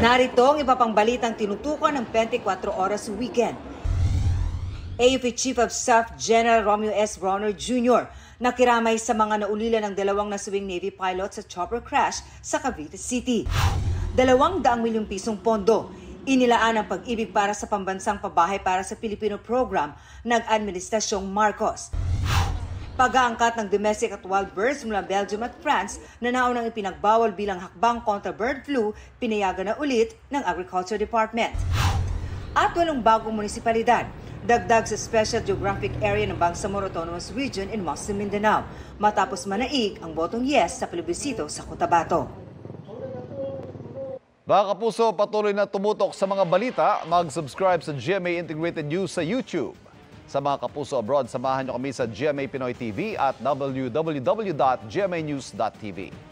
Narito ang iba pang balitang tinutukan ng 24 oras weekend. AFP Chief of Staff General Romeo S. Bronner Jr. nakiramay sa mga naulila ng dalawang nasawing Navy pilot sa chopper crash sa Cavite City. 200 milyong pisong pondo inilaan ang pag-ibig para sa pambansang pabahay para sa Pilipino program ng Administrasyong Marcos. Pag-aangkat ng domestic at wild birds mula Belgium at France na naunang ipinagbawal bilang hakbang kontra bird flu, pinayagan na ulit ng Agriculture Department. At 8 bagong munisipalidad, dagdag sa Special Geographic Area ng Bangsamoro Autonomous Region in Muslim Mindanao, matapos manaig ang botong yes sa plebisito sa Cotabato. Mga kapuso, patuloy na tumutok sa mga balita, mag-subscribe sa GMA Integrated News sa YouTube. Sa mga kapuso abroad, samahan niyo kami sa GMA Pinoy TV at www.gmanews.tv.